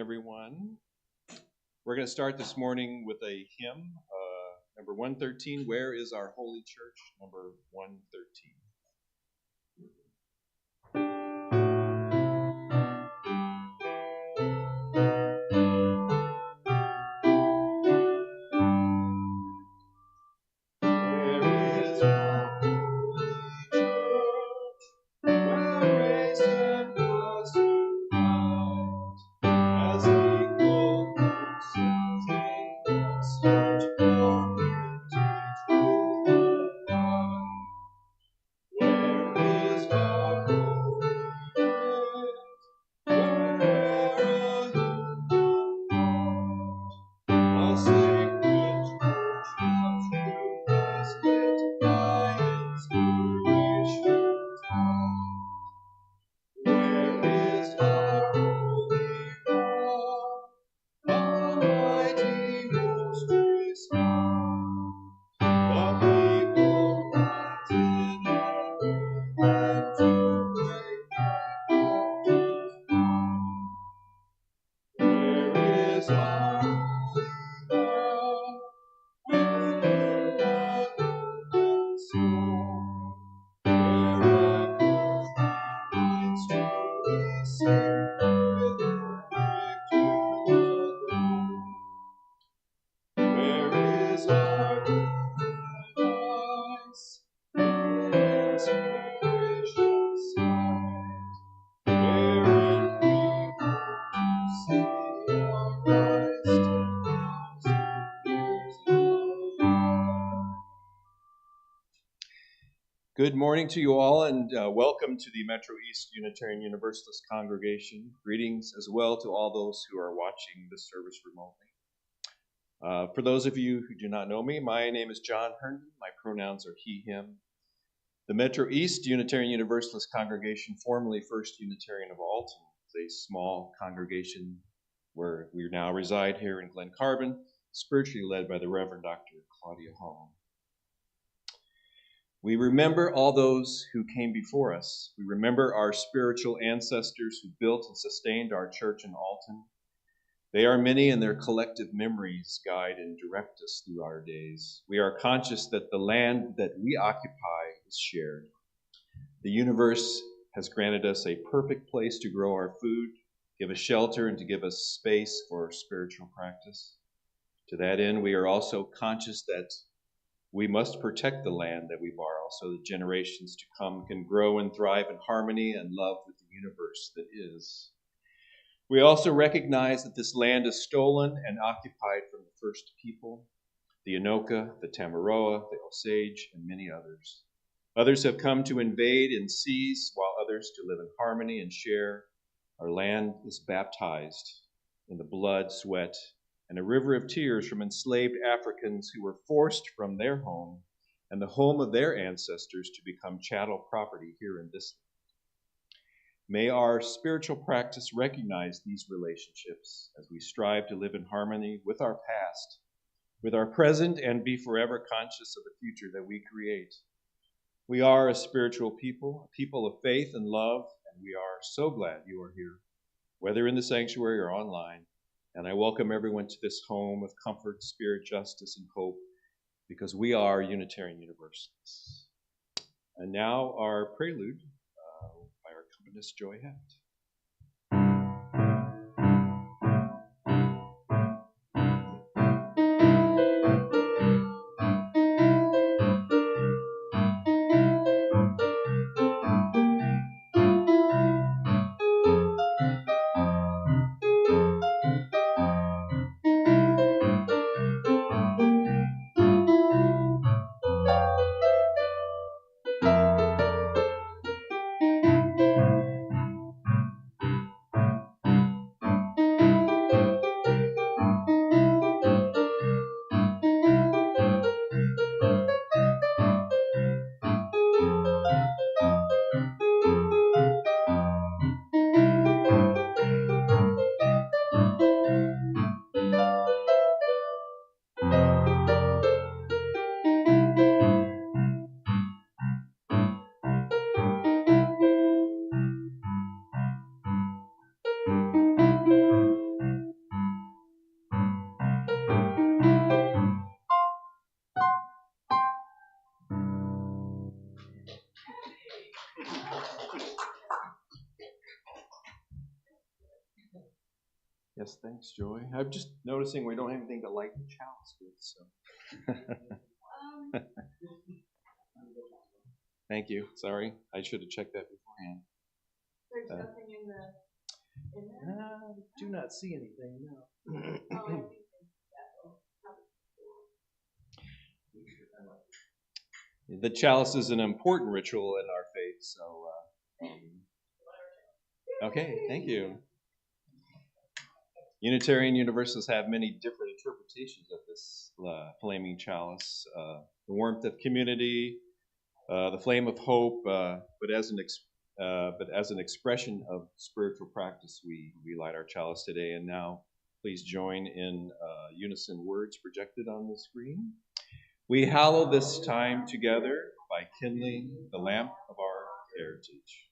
everyone. We're going to start this morning with a hymn, number 113, Where is Our Holy Church? Number 113. Good morning to you all, and welcome to the Metro East Unitarian Universalist Congregation. Greetings as well to all those who are watching this service remotely. For those of you who do not know me, my name is John Herndon. My pronouns are he, him. The Metro East Unitarian Universalist Congregation, formerly First Unitarian of Alton, is a small congregation where we now reside here in Glen Carbon, spiritually led by the Reverend Dr. Claudia Hall. We remember all those who came before us. We remember our spiritual ancestors who built and sustained our church in Alton. They are many, and their collective memories guide and direct us through our days. We are conscious that the land that we occupy is shared. The universe has granted us a perfect place to grow our food, give us shelter, and to give us space for spiritual practice. To that end, we are also conscious that we must protect the land that we borrow so that generations to come can grow and thrive in harmony and love with the universe that is. We also recognize that this land is stolen and occupied from the first people, the Anoka, the Tamaroa, the Osage, and many others. Others have come to invade and seize, while others to live in harmony and share. Our land is baptized in the blood, sweat, and a river of tears from enslaved Africans who were forced from their home and the home of their ancestors to become chattel property here in this land. May our spiritual practice recognize these relationships as we strive to live in harmony with our past, with our present, and be forever conscious of the future that we create. We are a spiritual people, a people of faith and love, and we are so glad you are here, whether in the sanctuary or online. And I welcome everyone to this home of comfort, spirit, justice, and hope, because we are Unitarian Universalists. And now our prelude by our accompanist, Joy Heft. Yes, thanks, Joy. I'm just noticing we don't have anything to light the chalice with, so. Thank you. Sorry, I should have checked that beforehand. There's nothing in there? I do not see anything, no. The chalice is an important ritual in our faith, so. Okay, thank you. Unitarian Universalists have many different interpretations of this flaming chalice. The warmth of community, the flame of hope, but as an expression of spiritual practice, we light our chalice today. And now, please join in unison words projected on the screen. We hallow this time together by kindling the lamp of our heritage.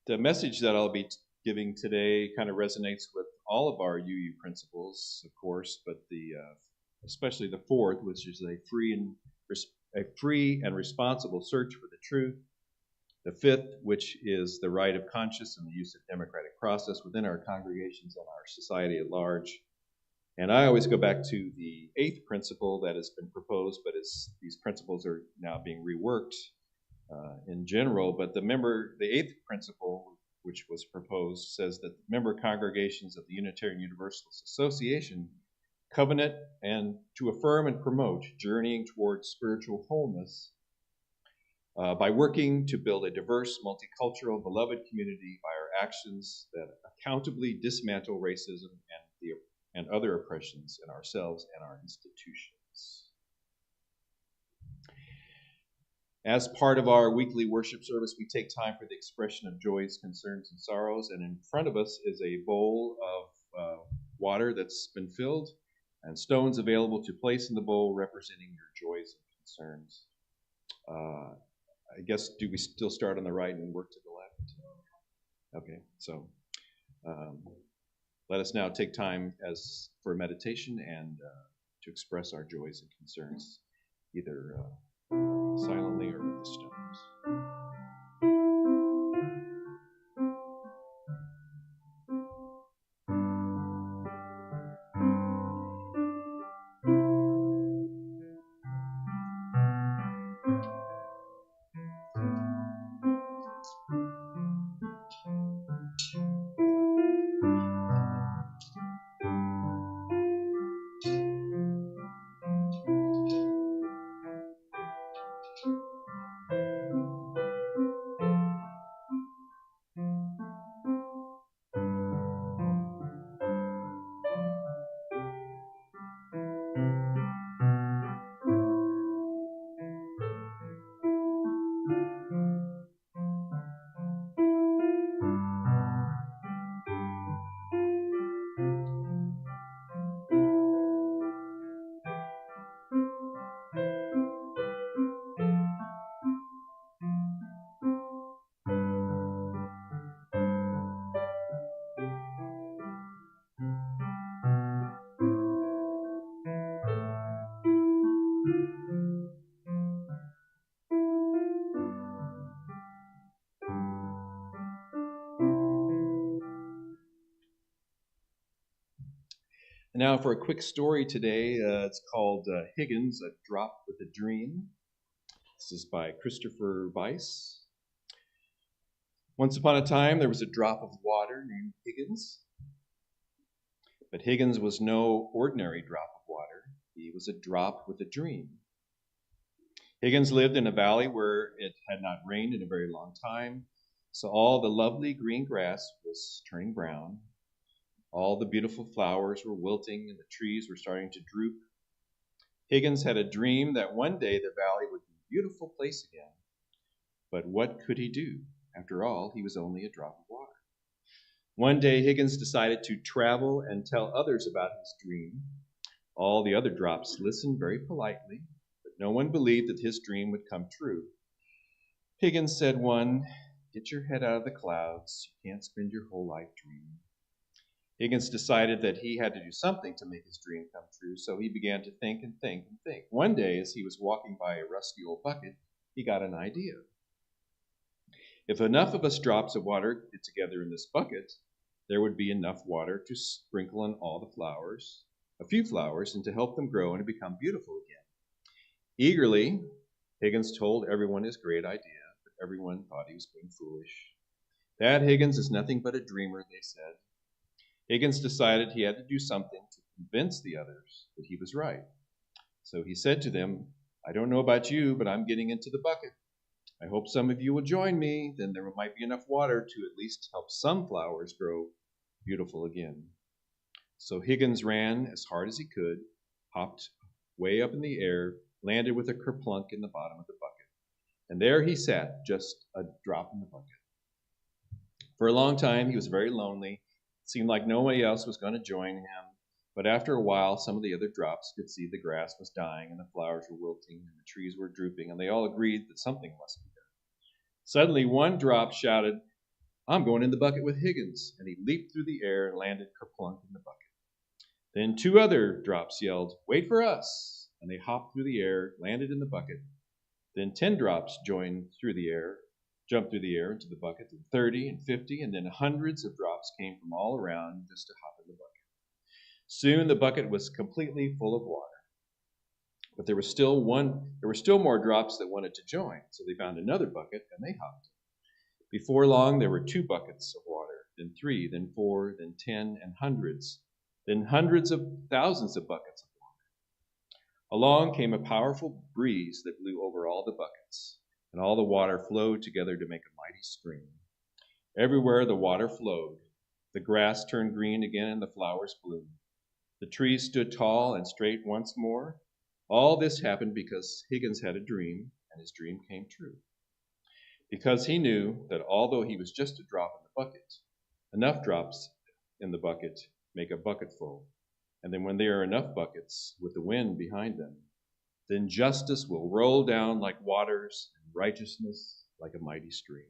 The message that I'll be giving today kind of resonates with all of our UU principles, of course, but especially the fourth, which is a free and responsible search for the truth. The fifth, which is the right of conscience and the use of democratic process within our congregations and our society at large. And I always go back to the eighth principle that has been proposed, but these principles are now being reworked in general. But the eighth principle, which was proposed, says that member congregations of the Unitarian Universalist Association covenant and to affirm and promote journeying towards spiritual wholeness by working to build a diverse, multicultural, beloved community by our actions that accountably dismantle racism and other oppressions in ourselves and our institutions. As part of our weekly worship service, we take time for the expression of joys, concerns, and sorrows. And in front of us is a bowl of water that's been filled and stones available to place in the bowl representing your joys and concerns. I guess, do we still start on the right and work to the left? Okay, so let us now take time for meditation and to express our joys and concerns, either silently or with the stones. Now for a quick story today. It's called Higgins, A Drop with a Dream. This is by Christopher Weiss. Once upon a time, there was a drop of water named Higgins. But Higgins was no ordinary drop of water. He was a drop with a dream. Higgins lived in a valley where it had not rained in a very long time, so all the lovely green grass was turning brown. All the beautiful flowers were wilting and the trees were starting to droop. Higgins had a dream that one day the valley would be a beautiful place again. But what could he do? After all, he was only a drop of water. One day, Higgins decided to travel and tell others about his dream. All the other drops listened very politely, but no one believed that his dream would come true. Higgins said, "Get your head out of the clouds. You can't spend your whole life dreaming." Higgins decided that he had to do something to make his dream come true, so he began to think and think and think. One day, as he was walking by a rusty old bucket, he got an idea. If enough of us drops of water get together in this bucket, there would be enough water to sprinkle on all the flowers, a few flowers, and to help them grow and to become beautiful again. Eagerly, Higgins told everyone his great idea, but everyone thought he was being foolish. That Higgins is nothing but a dreamer, they said. Higgins decided he had to do something to convince the others that he was right. So he said to them, I don't know about you, but I'm getting into the bucket. I hope some of you will join me. Then there might be enough water to at least help some flowers grow beautiful again. So Higgins ran as hard as he could, hopped way up in the air, landed with a kerplunk in the bottom of the bucket. And there he sat, just a drop in the bucket. For a long time, he was very lonely. It seemed like nobody else was going to join him. But after a while, some of the other drops could see the grass was dying and the flowers were wilting and the trees were drooping, and they all agreed that something must be done. Suddenly, one drop shouted, I'm going in the bucket with Higgins, and he leaped through the air and landed kerplunk in the bucket. Then two other drops yelled, Wait for us, and they hopped through the air, landed in the bucket. Then 10 drops jumped through the air into the bucket, and 30 and 50, and then hundreds of drops came from all around just to hop in the bucket. Soon the bucket was completely full of water. But there were still more drops that wanted to join, so they found another bucket and they hopped. Before long, there were 2 buckets of water, then 3, then 4, then 10, and hundreds, then hundreds of thousands of buckets of water. Along came a powerful breeze that blew over all the buckets, and all the water flowed together to make a mighty stream. Everywhere the water flowed, the grass turned green again and the flowers bloomed. The trees stood tall and straight once more. All this happened because Higgins had a dream, and his dream came true. Because he knew that although he was just a drop in the bucket, enough drops in the bucket make a bucket full. And then when there are enough buckets with the wind behind them, then justice will roll down like waters and righteousness like a mighty stream.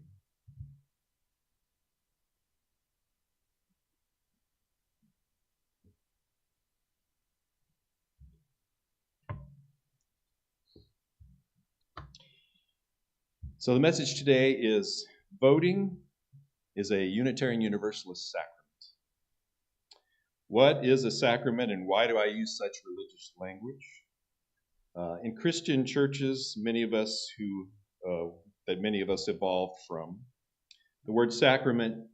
So the message today is voting is a Unitarian Universalist sacrament. What is a sacrament and why do I use such religious language? In Christian churches, many of us evolved from, the word sacrament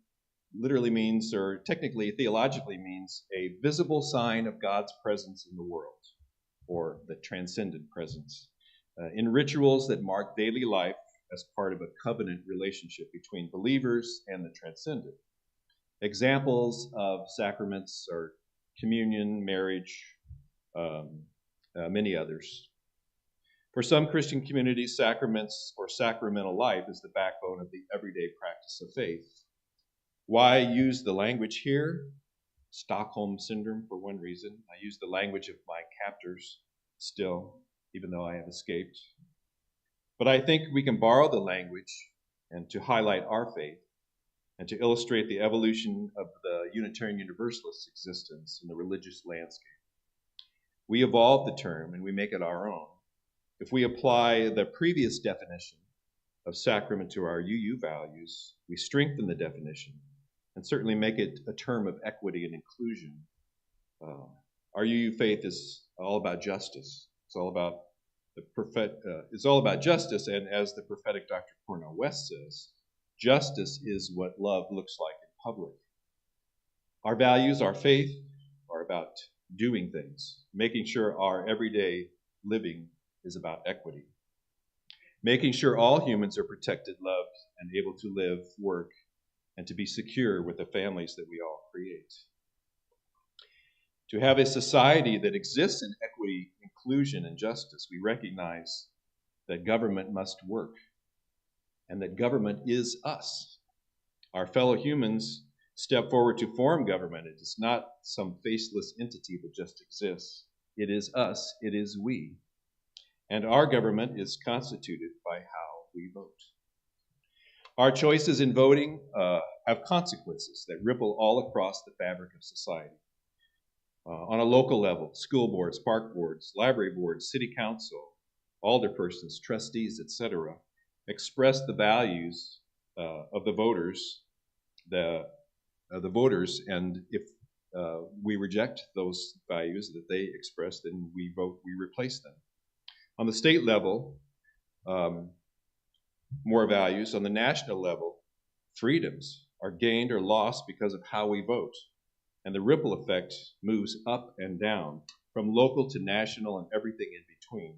literally means, or technically theologically means, a visible sign of God's presence in the world, or the transcendent presence, in rituals that mark daily life as part of a covenant relationship between believers and the transcendent. Examples of sacraments are communion, marriage, many others. For some Christian communities, sacraments or sacramental life is the backbone of the everyday practice of faith. Why use the language here? Stockholm Syndrome, for one reason. I use the language of my captors still, even though I have escaped. But I think we can borrow the language and to highlight our faith and to illustrate the evolution of the Unitarian Universalist existence in the religious landscape. We evolve the term and we make it our own. If we apply the previous definition of sacrament to our UU values, we strengthen the definition and certainly make it a term of equity and inclusion. Our UU faith is all about justice. It's all about justice, and as the prophetic Dr. Cornel West says, justice is what love looks like in public. Our values, our faith, are about doing things, making sure our everyday living is about equity, making sure all humans are protected, loved, and able to live, work, and to be secure with the families that we all create. To have a society that exists in equity, inclusion, and justice, we recognize that government must work and that government is us. Our fellow humans step forward to form government. It is not some faceless entity that just exists. It is us, it is we. And our government is constituted by how we vote. Our choices in voting have consequences that ripple all across the fabric of society. On a local level, school boards, park boards, library boards, city council, alderpersons, trustees, etc., express the values of the voters the voters, and if we reject those values that they express, then we replace them. On the state level, more values. On the national level, freedoms are gained or lost because of how we vote. And the ripple effect moves up and down, from local to national and everything in between.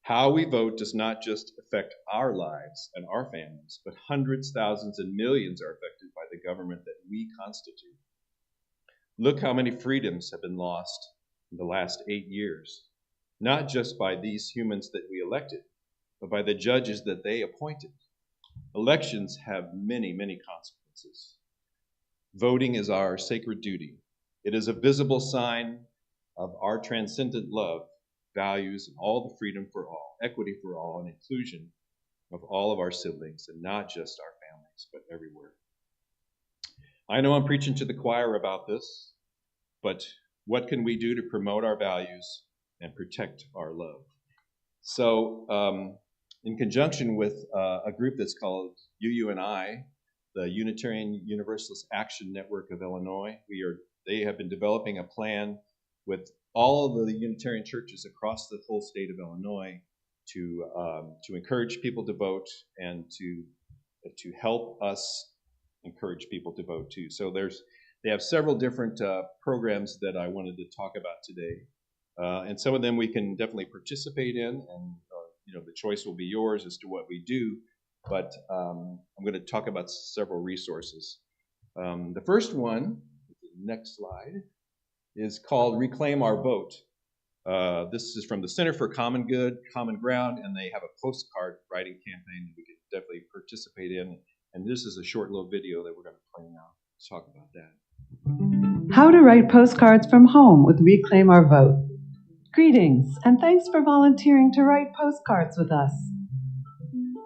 How we vote does not just affect our lives and our families, but hundreds, thousands, and millions are affected by the government that we constitute. Look how many freedoms have been lost in the last 8 years, not just by these humans that we elected, but by the judges that they appointed. Elections have many, many consequences. Voting is our sacred duty. It is a visible sign of our transcendent love, values, and all the freedom for all, equity for all, and inclusion of all of our siblings, and not just our families, but everywhere. I know I'm preaching to the choir about this, but what can we do to promote our values and protect our love? So, in conjunction with a group that's called UUNI, the Unitarian Universalist Action Network of Illinois, they have been developing a plan with all of the Unitarian churches across the whole state of Illinois to encourage people to vote and to help us encourage people to vote too. So they have several different programs that I wanted to talk about today, and some of them we can definitely participate in, and the choice will be yours as to what we do. But I'm going to talk about several resources. The first one, the next slide, is called Reclaim Our Vote. This is from the Center for Common Good, Common Ground, and they have a postcard writing campaign that we can definitely participate in. And this is a short little video that we're going to play now. Let's talk about that. How to write postcards from home with Reclaim Our Vote. Greetings, and thanks for volunteering to write postcards with us.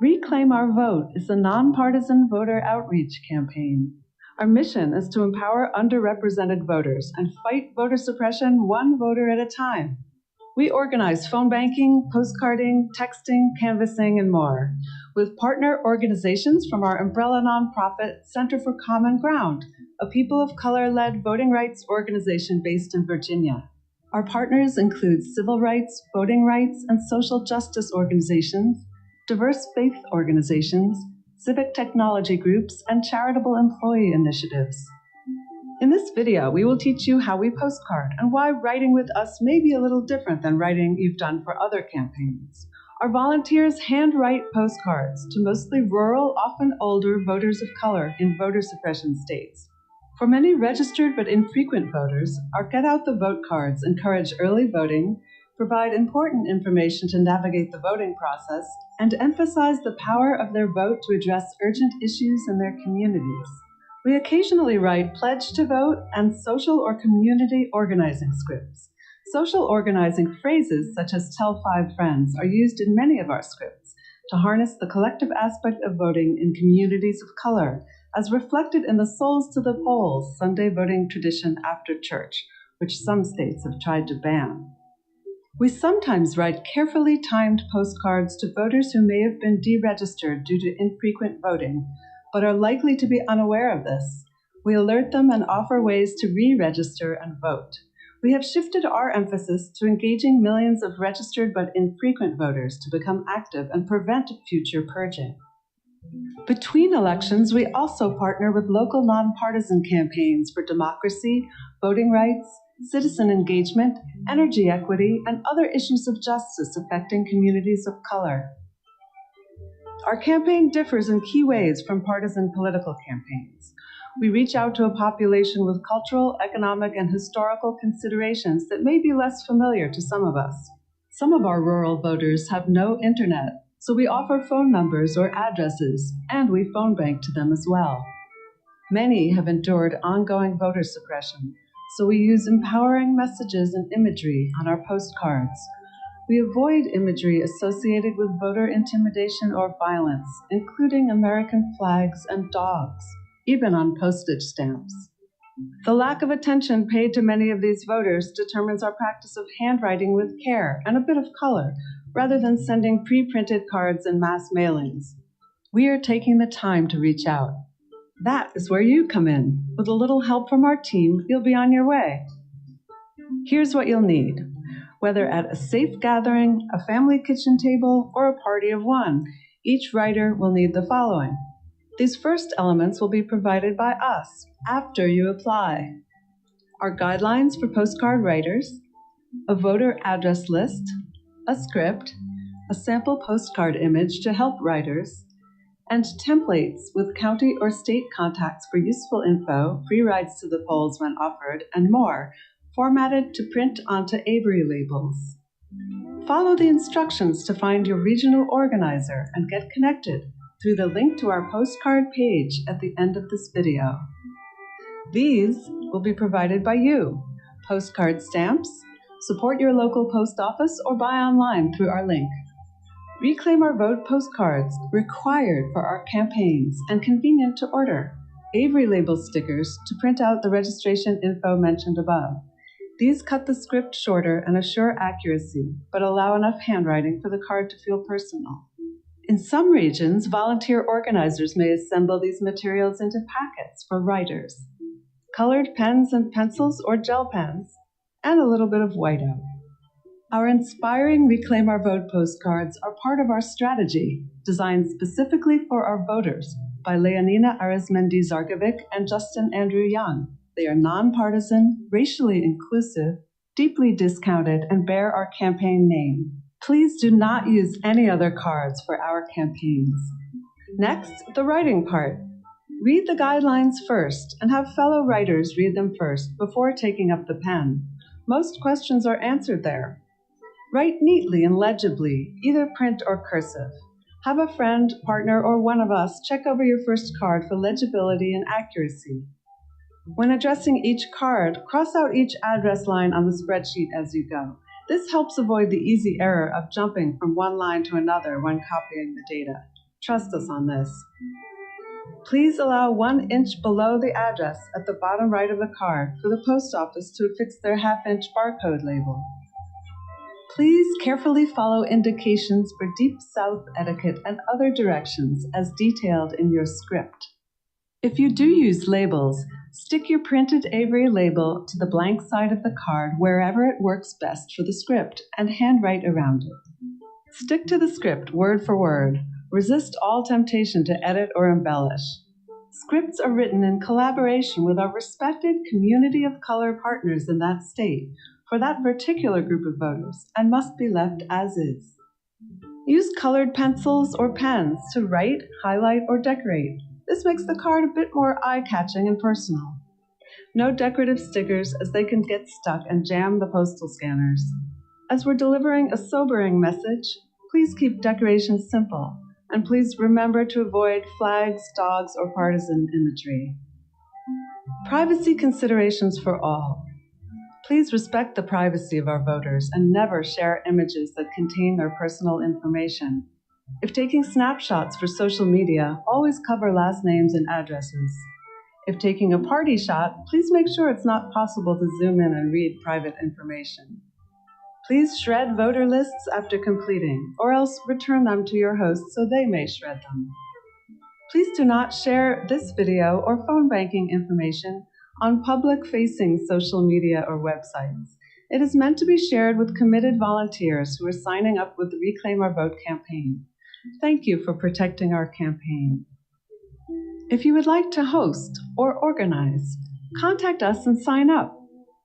Reclaim Our Vote is a nonpartisan voter outreach campaign. Our mission is to empower underrepresented voters and fight voter suppression one voter at a time. We organize phone banking, postcarding, texting, canvassing, and more, with partner organizations from our umbrella nonprofit Center for Common Ground, a people of color-led voting rights organization based in Virginia. Our partners include civil rights, voting rights, and social justice organizations, diverse faith organizations, civic technology groups, and charitable employee initiatives. In this video, we will teach you how we postcard and why writing with us may be a little different than writing you've done for other campaigns. Our volunteers handwrite postcards to mostly rural, often older voters of color in voter suppression states. For many registered but infrequent voters, our Get Out the Vote cards encourage early voting, provide important information to navigate the voting process, and emphasize the power of their vote to address urgent issues in their communities. We occasionally write pledge to vote and social or community organizing scripts. Social organizing phrases such as tell 5 friends are used in many of our scripts to harness the collective aspect of voting in communities of color, as reflected in the Souls to the Polls Sunday voting tradition after church, which some states have tried to ban. We sometimes write carefully timed postcards to voters who may have been deregistered due to infrequent voting, but are likely to be unaware of this. We alert them and offer ways to re-register and vote. We have shifted our emphasis to engaging millions of registered but infrequent voters to become active and prevent future purging. Between elections, we also partner with local nonpartisan campaigns for democracy, voting rights, citizen engagement, energy equity, and other issues of justice affecting communities of color. Our campaign differs in key ways from partisan political campaigns. We reach out to a population with cultural, economic, and historical considerations that may be less familiar to some of us. Some of our rural voters have no internet, so we offer phone numbers or addresses, and we phone bank to them as well. Many have endured ongoing voter suppression, so we use empowering messages and imagery on our postcards. We avoid imagery associated with voter intimidation or violence, including American flags and dogs, even on postage stamps. The lack of attention paid to many of these voters determines our practice of handwriting with care and a bit of color, rather than sending pre-printed cards and mass mailings. We are taking the time to reach out. That is where you come in. With a little help from our team, you'll be on your way. Here's what you'll need. Whether at a safe gathering, a family kitchen table, or a party of one, each writer will need the following. These first elements will be provided by us after you apply. Our guidelines for postcard writers, a voter address list, a script, a sample postcard image to help writers, and templates with county or state contacts for useful info, free rides to the polls when offered, and more, formatted to print onto Avery labels. Follow the instructions to find your regional organizer and get connected through the link to our postcard page at the end of this video. These will be provided by you. Postcard stamps, support your local post office, or buy online through our link. Reclaim Our Vote postcards, required for our campaigns and convenient to order. Avery label stickers to print out the registration info mentioned above. These cut the script shorter and assure accuracy, but allow enough handwriting for the card to feel personal. In some regions, volunteer organizers may assemble these materials into packets for writers. Colored pens and pencils or gel pens, and a little bit of whiteout. Our inspiring Reclaim Our Vote postcards are part of our strategy, designed specifically for our voters by Leonina Arizmendi-Zarkovic and Justin Andrew Young. They are nonpartisan, racially inclusive, deeply discounted, and bear our campaign name. Please do not use any other cards for our campaigns. Next, the writing part. Read the guidelines first and have fellow writers read them first before taking up the pen. Most questions are answered there. Write neatly and legibly, either print or cursive. Have a friend, partner, or one of us check over your first card for legibility and accuracy. When addressing each card, cross out each address line on the spreadsheet as you go. This helps avoid the easy error of jumping from one line to another when copying the data. Trust us on this. Please allow 1 inch below the address at the bottom right of the card for the post office to affix their half-inch barcode label. Please carefully follow indications for Deep South etiquette and other directions as detailed in your script. If you do use labels, stick your printed Avery label to the blank side of the card wherever it works best for the script and handwrite around it. Stick to the script word for word. Resist all temptation to edit or embellish. Scripts are written in collaboration with our respected community of color partners in that state for that particular group of voters and must be left as is. Use colored pencils or pens to write, highlight, or decorate. This makes the card a bit more eye-catching and personal. No decorative stickers, as they can get stuck and jam the postal scanners. As we're delivering a sobering message, please keep decorations simple, and please remember to avoid flags, dogs, or partisan imagery. Privacy considerations for all. Please respect the privacy of our voters and never share images that contain their personal information. If taking snapshots for social media, always cover last names and addresses. If taking a party shot, please make sure it's not possible to zoom in and read private information. Please shred voter lists after completing, or else return them to your host so they may shred them. Please do not share this video or phone banking information on public-facing social media or websites. It is meant to be shared with committed volunteers who are signing up with the Reclaim Our Vote campaign. Thank you for protecting our campaign. If you would like to host or organize, contact us and sign up.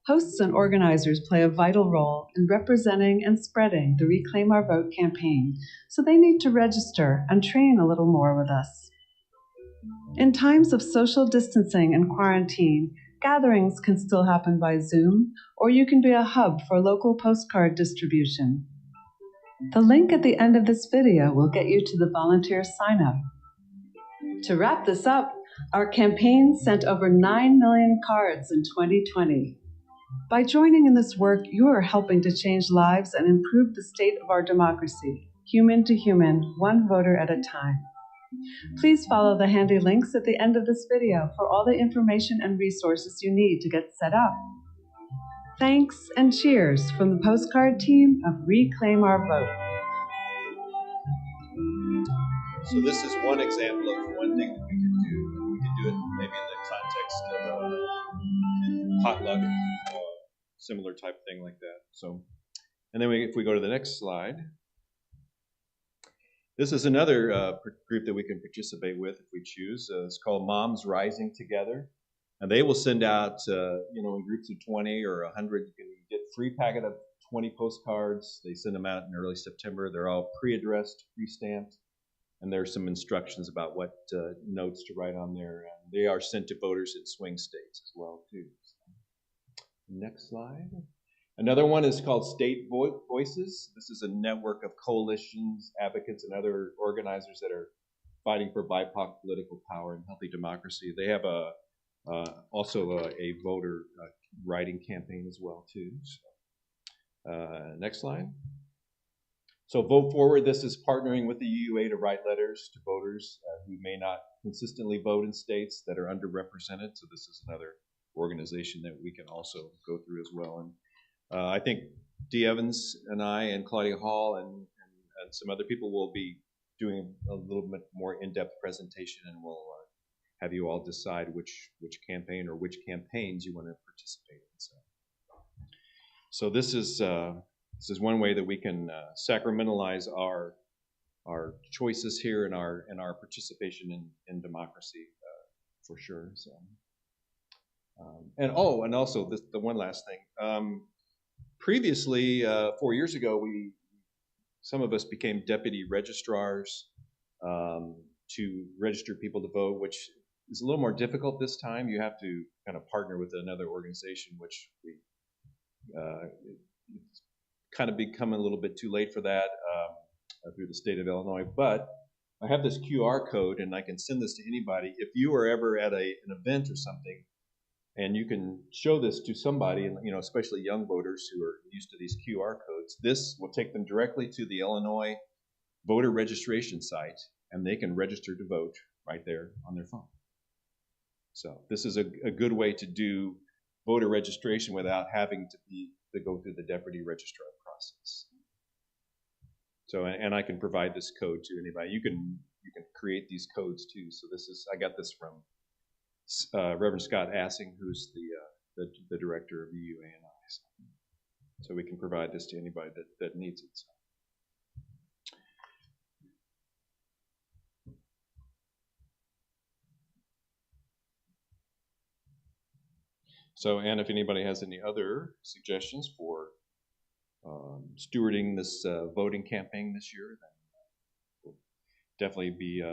Hosts and organizers play a vital role in representing and spreading the Reclaim Our Vote campaign, so they need to register and train a little more with us. In times of social distancing and quarantine, gatherings can still happen by Zoom, or you can be a hub for local postcard distribution. The link at the end of this video will get you to the volunteer sign-up. To wrap this up, our campaign sent over 9 million cards in 2020. By joining in this work, you are helping to change lives and improve the state of our democracy, human to human, one voter at a time. Please follow the handy links at the end of this video for all the information and resources you need to get set up. Thanks and cheers from the postcard team of Reclaim Our Vote. So this is one example of one thing that we can do. We can do it potluck, similar type thing like that. So, and then if we go to the next slide, this is another group that we can participate with if we choose. It's called Moms Rising Together, and they will send out, in groups of 20 or 100. You can get a free packet of 20 postcards. They send them out in early September. They're all pre-addressed, pre-stamped, and there's some instructions about what notes to write on there. And they are sent to voters in swing states as well too. So, next slide. Another one is called State Voices. This is a network of coalitions, advocates, and other organizers that are fighting for BIPOC political power and healthy democracy. They have also a voter writing campaign as well too. So, next slide. So Vote Forward, this is partnering with the UUA to write letters to voters who may not consistently vote in states that are underrepresented. So this is another organization that we can also go through as well. And I think Dee Evans and I and Claudia Hall and some other people will be doing a little bit more in-depth presentation, and we'll have you all decide which campaign or which campaigns you want to participate in. So this is one way that we can sacramentalize our choices here and our participation in democracy for sure. So and also the one last thing. Previously, 4 years ago, some of us became deputy registrars to register people to vote, which is a little more difficult this time. You have to kind of partner with another organization, which it's kind of become a little bit too late for that through the state of Illinois. But I have this QR code, and I can send this to anybody. If you are ever at an event or something, and you can show this to somebody, and especially young voters who are used to these QR codes, this will take them directly to the Illinois voter registration site, and they can register to vote right there on their phone. So this is a good way to do voter registration without having to go through the deputy registrar process. So, and I can provide this code to anybody. You can create these codes too. So I got this from Reverend Scott Assing, who's the director of the UANI. So we can provide this to anybody that needs it. So, and if anybody has any other suggestions for stewarding this voting campaign this year, then we'll definitely be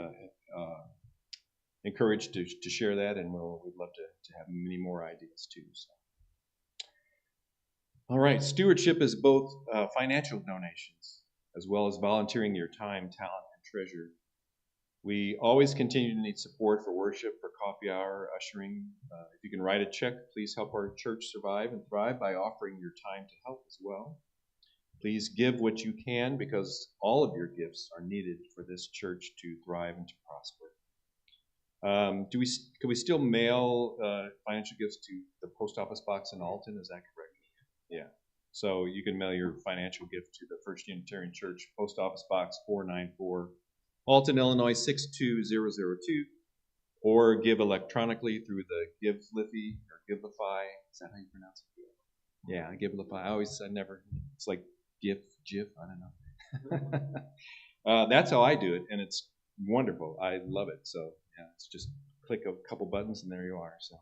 encouraged to share that, and we'd love to have many more ideas too. So. All right, stewardship is both financial donations as well as volunteering your time, talent, and treasure. We always continue to need support for worship, for coffee hour, ushering. If you can write a check, please help our church survive and thrive by offering your time to help as well. Please give what you can, because all of your gifts are needed for this church to thrive and to prosper. Can we still mail financial gifts to the post office box in Alton? Is that correct? Yeah. So you can mail your financial gift to the First Unitarian Church, Post Office Box 494, Alton, Illinois 62002, or give electronically through the GiveLify or Givelify. Is that how you pronounce it? Yeah, Givelify. It's like GIF, I don't know. That's how I do it, and it's wonderful. I love it. So yeah, it's just click a couple buttons and there you are. So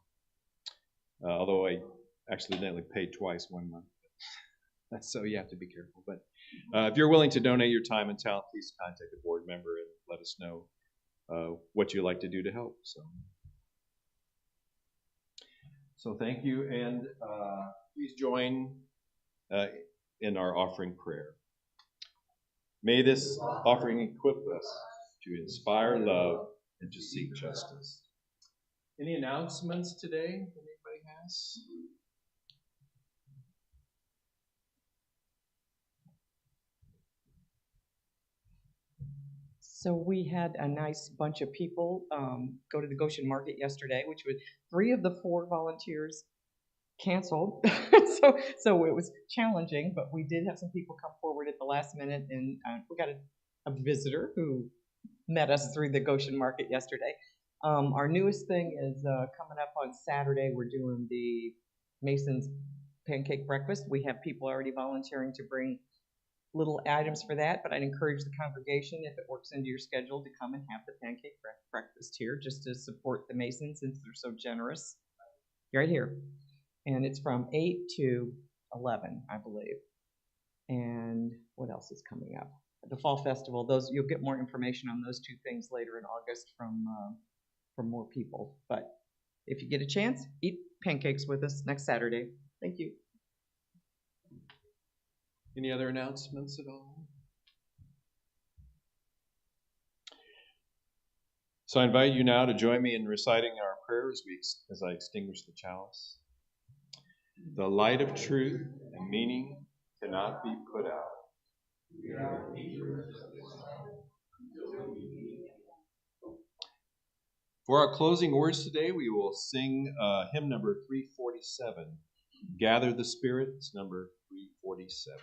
although I accidentally paid twice one month, so you have to be careful. But if you're willing to donate your time and talent, please contact a board member and let us know what you'd like to do to help. So thank you, and please join in our offering prayer. May this offering equip us to inspire love and to seek justice. Any announcements today that anybody has? So we had a nice bunch of people go to the Goshen Market yesterday, which was 3 of the 4 volunteers canceled. so it was challenging, but we did have some people come forward at the last minute, and we got a visitor who met us through the Goshen Market yesterday. Our newest thing is coming up on Saturday. We're doing the Mason's pancake breakfast. We have people already volunteering to bring little items for that, but I'd encourage the congregation, if it works into your schedule, to come and have the pancake breakfast here, just to support the Masons since they're so generous. Right here. And it's from 8 to 11, I believe. And what else is coming up? The Fall Festival. Those, you'll get more information on those two things later in August from more people. But if you get a chance, eat pancakes with us next Saturday. Thank you. Any other announcements at all? So I invite you now to join me in reciting our prayer as I extinguish the chalice. The light of truth and meaning cannot be put out. For our closing words today, we will sing hymn number 347, Gather the Spirit. It's number 347.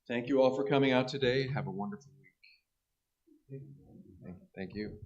Thank you all for coming out today. Have a wonderful week. Thank you.